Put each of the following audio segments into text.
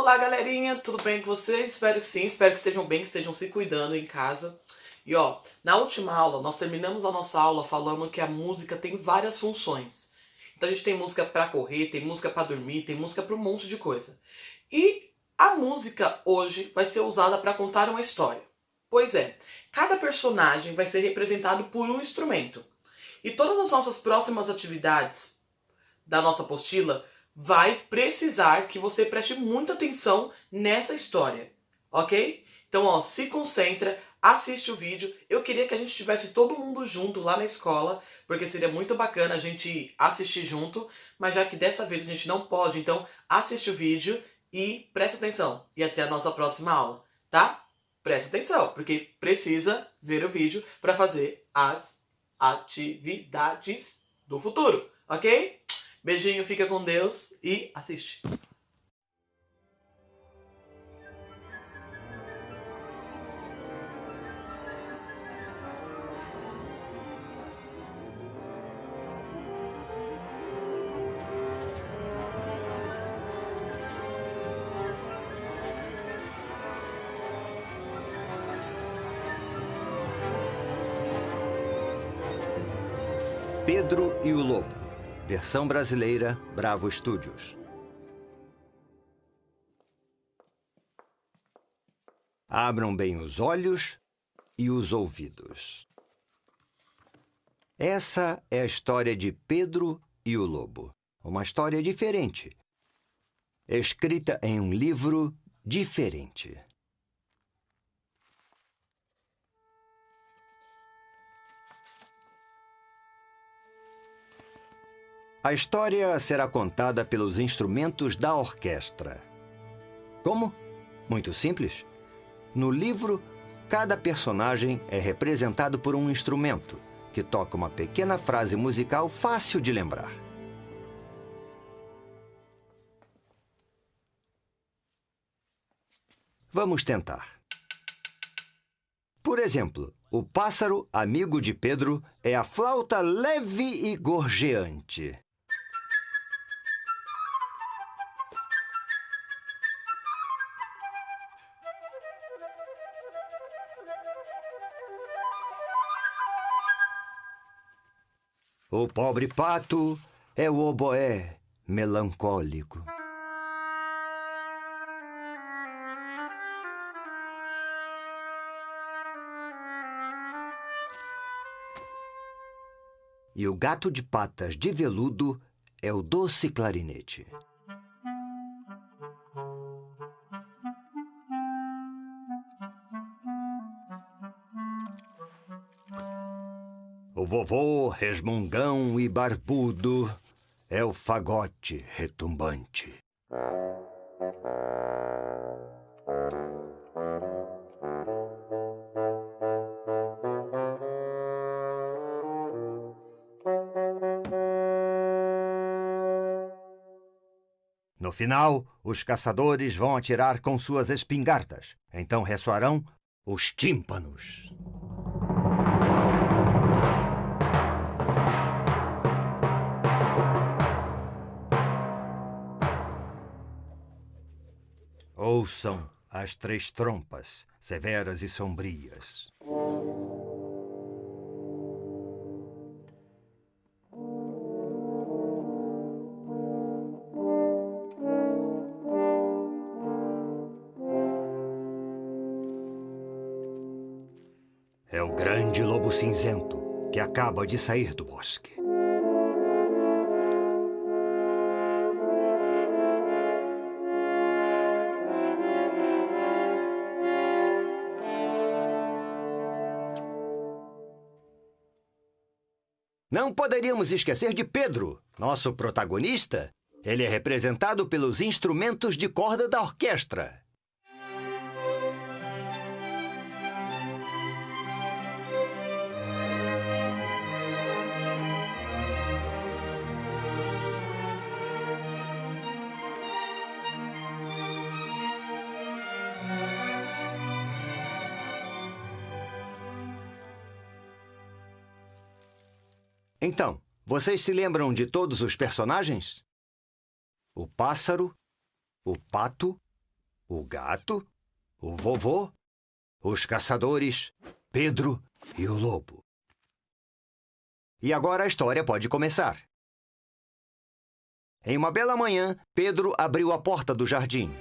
Olá, galerinha, tudo bem com vocês? Espero que sim, espero que estejam bem, que estejam se cuidando em casa. E ó, na última aula, nós terminamos a nossa aula falando que a música tem várias funções. Então a gente tem música pra correr, tem música pra dormir, tem música pra um monte de coisa. E a música hoje vai ser usada para contar uma história. Pois é, cada personagem vai ser representado por um instrumento. E todas as nossas próximas atividades da nossa apostila vai precisar que você preste muita atenção nessa história, ok? Então, ó, se concentra, assiste o vídeo. Eu queria que a gente tivesse todo mundo junto lá na escola, porque seria muito bacana a gente assistir junto, mas já que dessa vez a gente não pode, então assiste o vídeo e preste atenção. E até a nossa próxima aula, tá? Preste atenção, porque precisa ver o vídeo para fazer as atividades do futuro, ok? Beijinho, fica com Deus e assiste. Pedro e o Lobo. Versão brasileira, Bravo Studios. Abram bem os olhos e os ouvidos. Essa é a história de Pedro e o Lobo. Uma história diferente. Escrita em um livro diferente. A história será contada pelos instrumentos da orquestra. Como? Muito simples. No livro, cada personagem é representado por um instrumento, que toca uma pequena frase musical fácil de lembrar. Vamos tentar. Por exemplo, o pássaro amigo de Pedro é a flauta leve e gorjeante. O pobre pato é o oboé melancólico. E o gato de patas de veludo é o doce clarinete. O vovô resmungão e barbudo é o fagote retumbante. No final, os caçadores vão atirar com suas espingardas. Então ressoarão os tímpanos. Ouçam as três trompas, severas e sombrias. É o grande lobo cinzento que acaba de sair do bosque. Não poderíamos esquecer de Pedro, nosso protagonista. Ele é representado pelos instrumentos de corda da orquestra. Então, vocês se lembram de todos os personagens? O pássaro, o pato, o gato, o vovô, os caçadores, Pedro e o lobo. E agora a história pode começar. Em uma bela manhã, Pedro abriu a porta do jardim.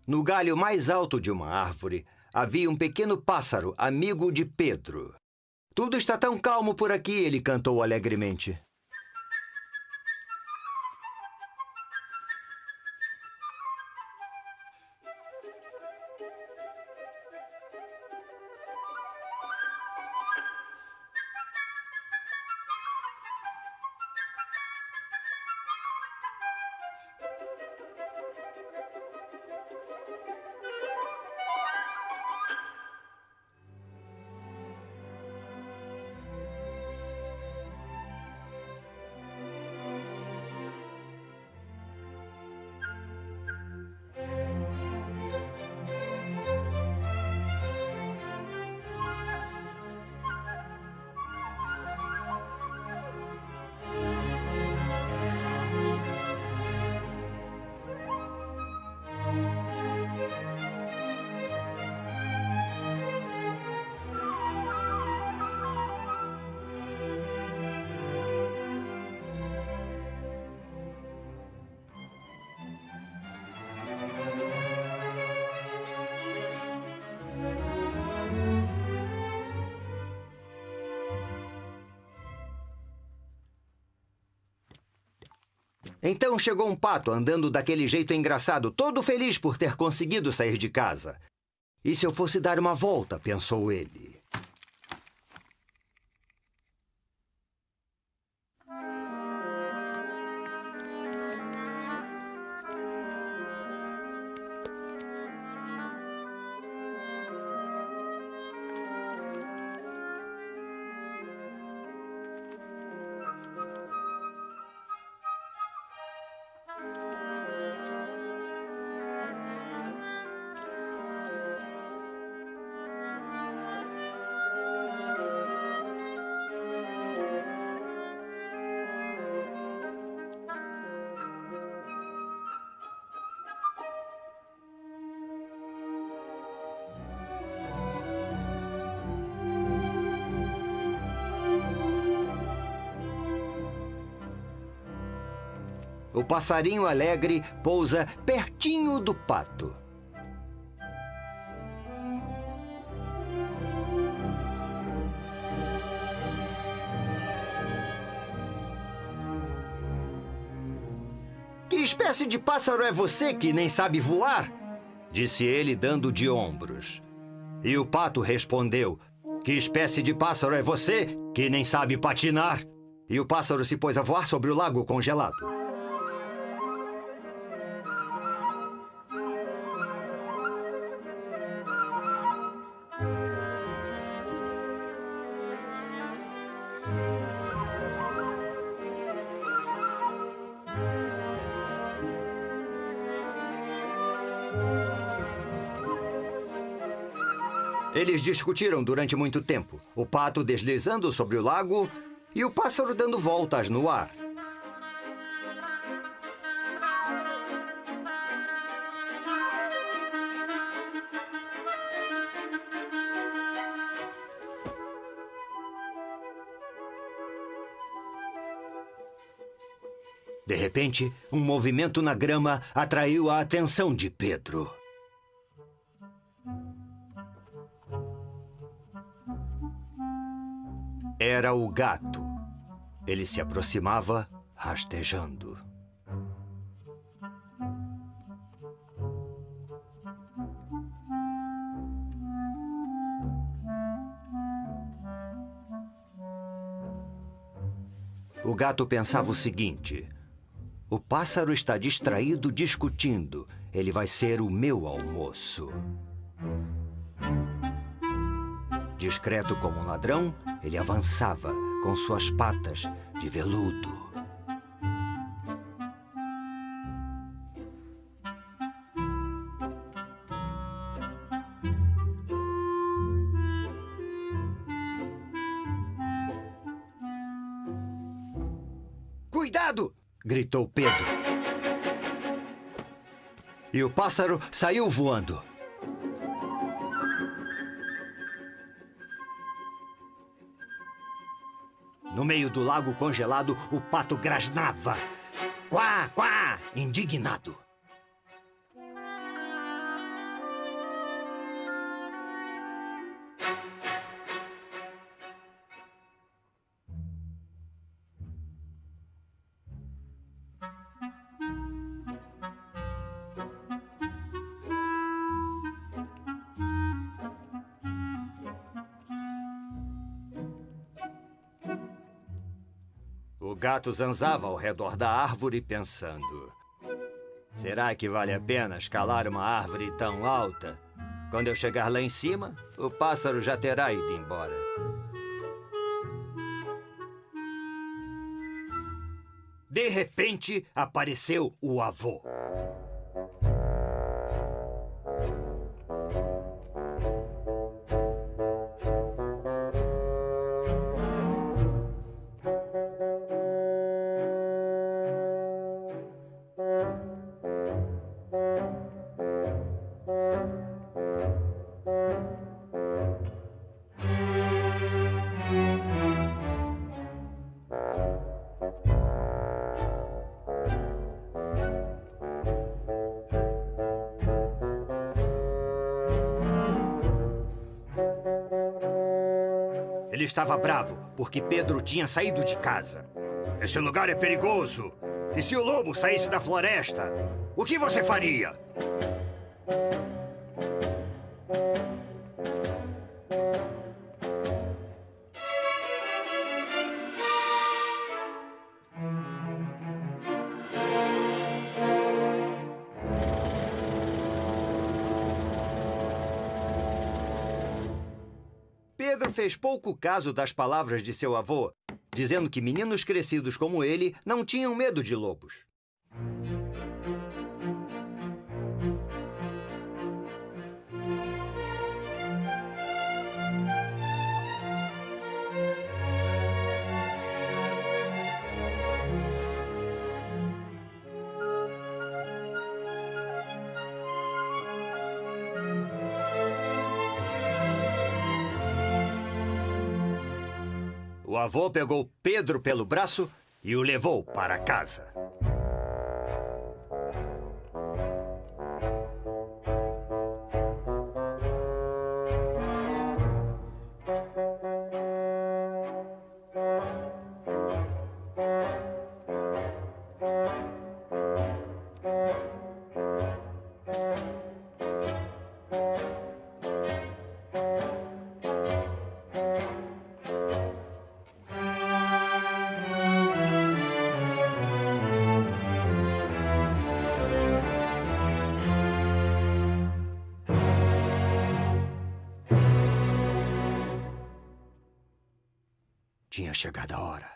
No galho mais alto de uma árvore, havia um pequeno pássaro, amigo de Pedro. "Tudo está tão calmo por aqui", ele cantou alegremente. Então chegou um pato andando daquele jeito engraçado, todo feliz por ter conseguido sair de casa. "E se eu fosse dar uma volta?", pensou ele. O passarinho alegre pousa pertinho do pato. "Que espécie de pássaro é você que nem sabe voar?", disse ele, dando de ombros. E o pato respondeu: "Que espécie de pássaro é você que nem sabe patinar?". E o pássaro se pôs a voar sobre o lago congelado. Eles discutiram durante muito tempo, o pato deslizando sobre o lago e o pássaro dando voltas no ar. De repente, um movimento na grama atraiu a atenção de Pedro. Era o gato. Ele se aproximava rastejando. O gato pensava o seguinte: o pássaro está distraído discutindo. Ele vai ser o meu almoço. Discreto como um ladrão, ele avançava com suas patas de veludo. Cuidado! Gritou Pedro. E o pássaro saiu voando. No meio do lago congelado, o pato grasnava. Quá, quá, indignado. O gato zanzava ao redor da árvore pensando: será que vale a pena escalar uma árvore tão alta? Quando eu chegar lá em cima, o pássaro já terá ido embora. De repente, apareceu o avô. Ele estava bravo porque Pedro tinha saído de casa. Esse lugar é perigoso. E se o lobo saísse da floresta? O que você faria? Pedro fez pouco caso das palavras de seu avô, dizendo que meninos crescidos como ele não tinham medo de lobos. O avô pegou Pedro pelo braço e o levou para casa. Tinha chegado a hora.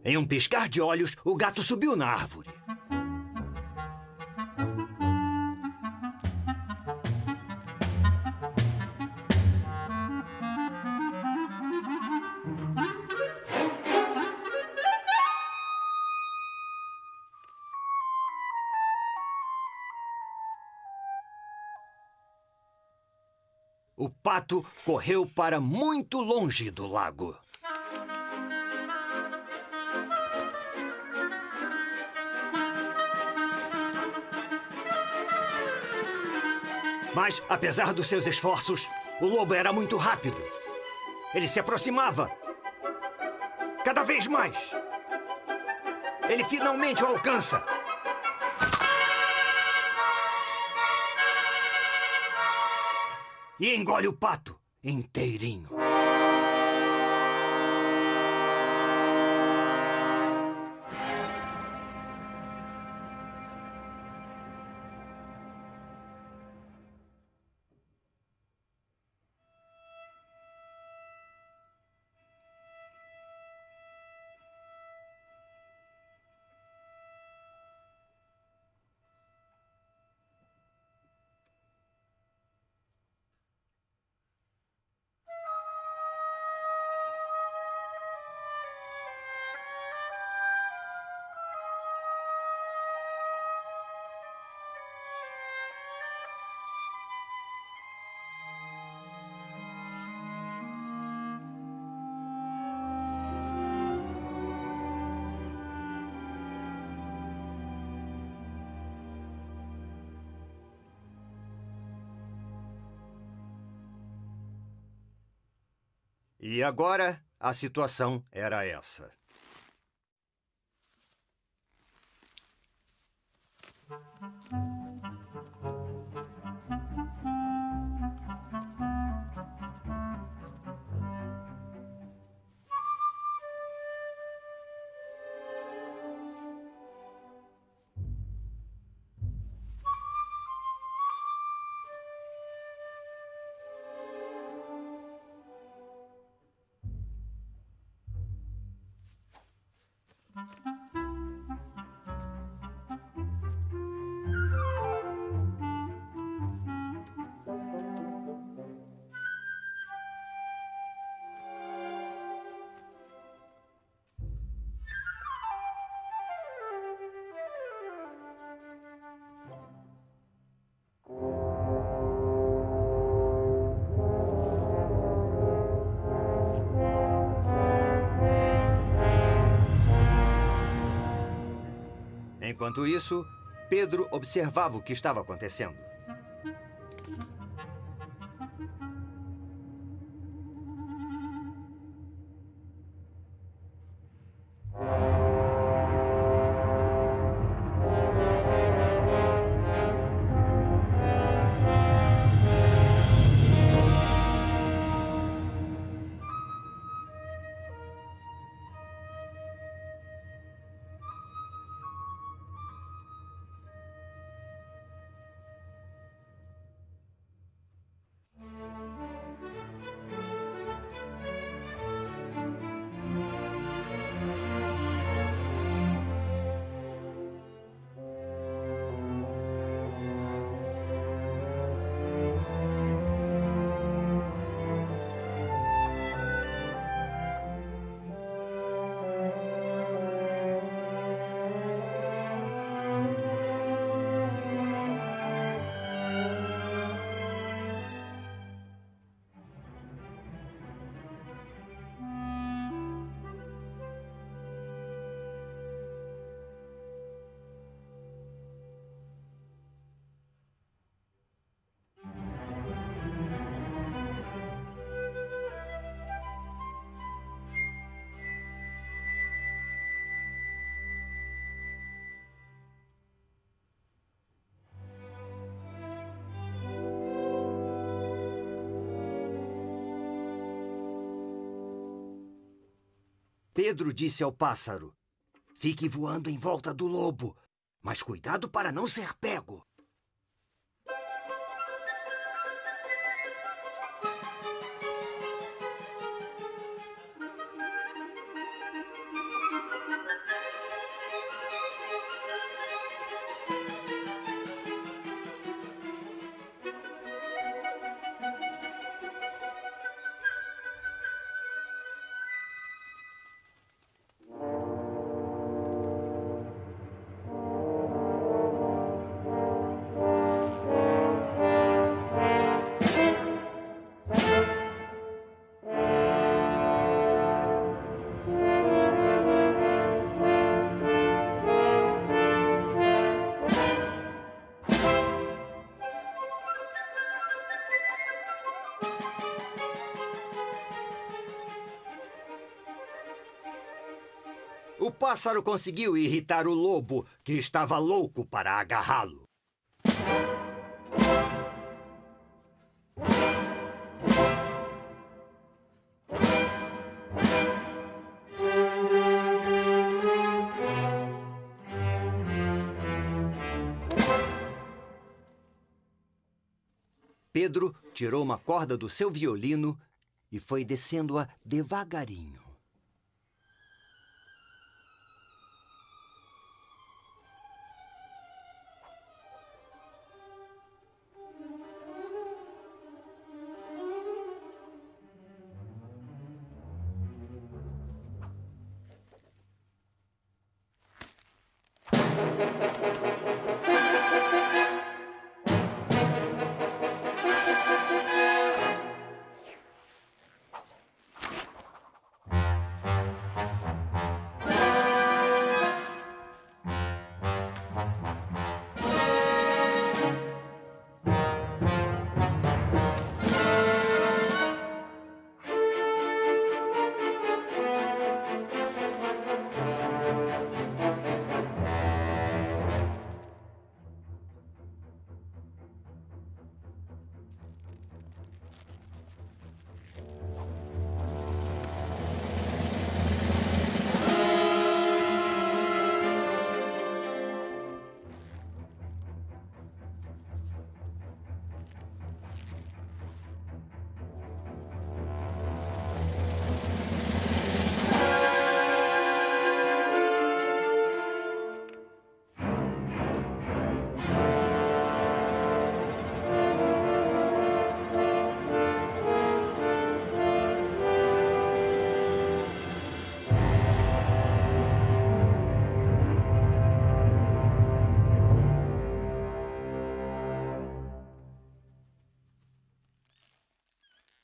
Em um piscar de olhos, o gato subiu na árvore. O pato correu para muito longe do lago. Mas, apesar dos seus esforços, o lobo era muito rápido. Ele se aproximava. Cada vez mais. Ele finalmente o alcança. E engole o pato inteirinho. E agora, a situação era essa. Enquanto isso, Pedro observava o que estava acontecendo. Pedro disse ao pássaro: "Fique voando em volta do lobo, mas cuidado para não ser pego." O pássaro conseguiu irritar o lobo, que estava louco para agarrá-lo. Pedro tirou uma corda do seu violino e foi descendo-a devagarinho.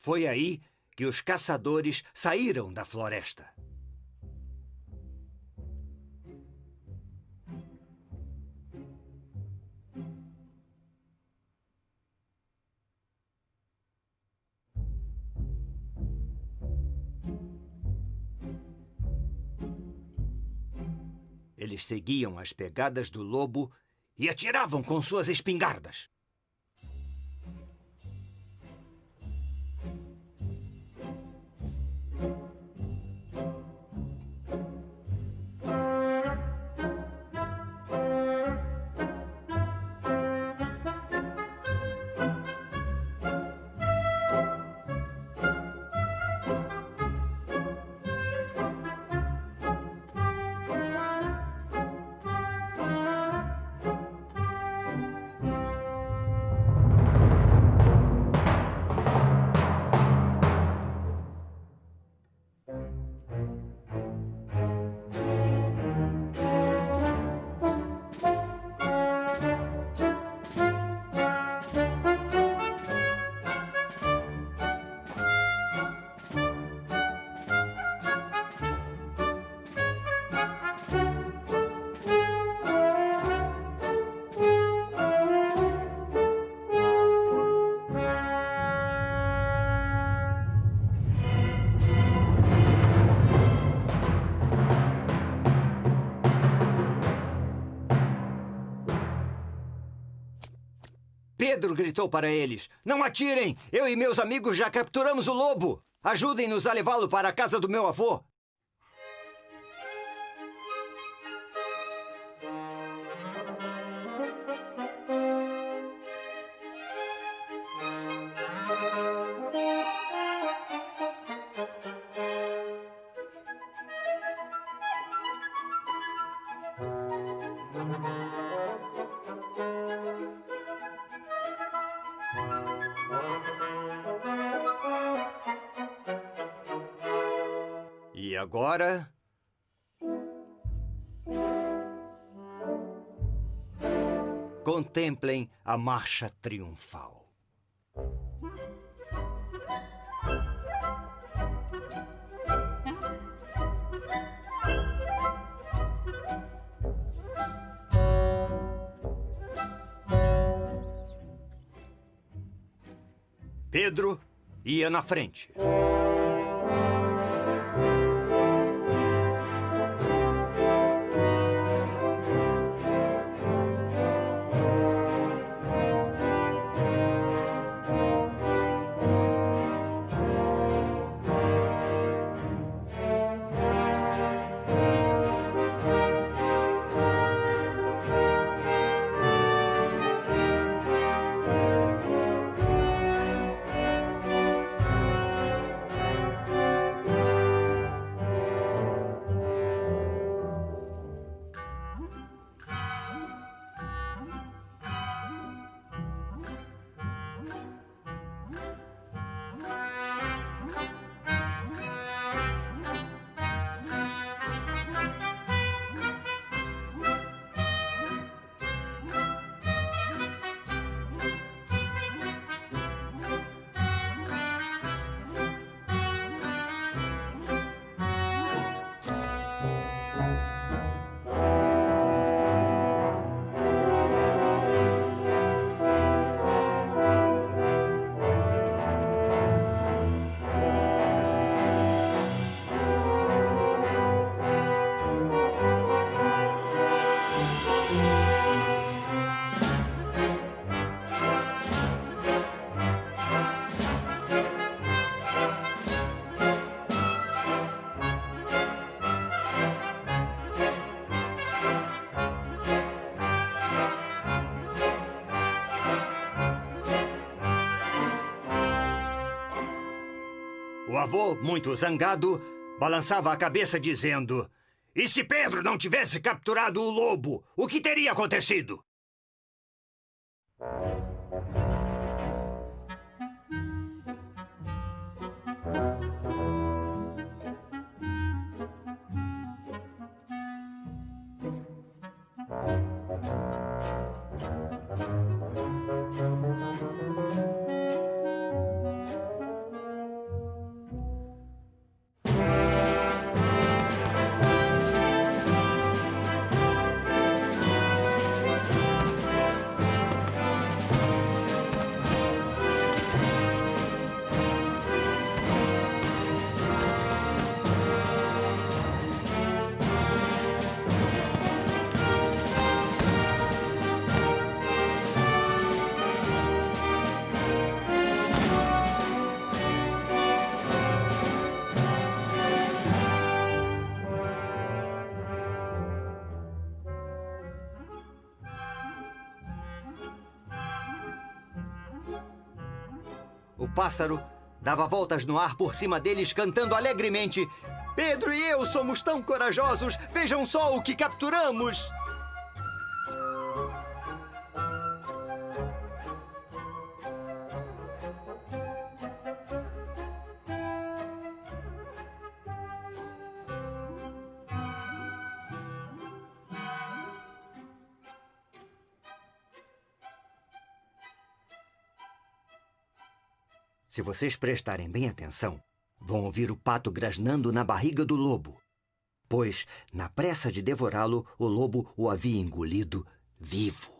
Foi aí que os caçadores saíram da floresta. Eles seguiam as pegadas do lobo e atiravam com suas espingardas. Pedro gritou para eles: "Não atirem! Eu e meus amigos já capturamos o lobo! Ajudem-nos a levá-lo para a casa do meu avô!" E agora... contemplem a marcha triunfal. Pedro ia na frente. O avô, muito zangado, balançava a cabeça dizendo: "E se Pedro não tivesse capturado o lobo, o que teria acontecido?" O pássaro dava voltas no ar por cima deles, cantando alegremente: "Pedro e eu somos tão corajosos! Vejam só o que capturamos!" Se vocês prestarem bem atenção, vão ouvir o pato grasnando na barriga do lobo, pois, na pressa de devorá-lo, o lobo o havia engolido vivo.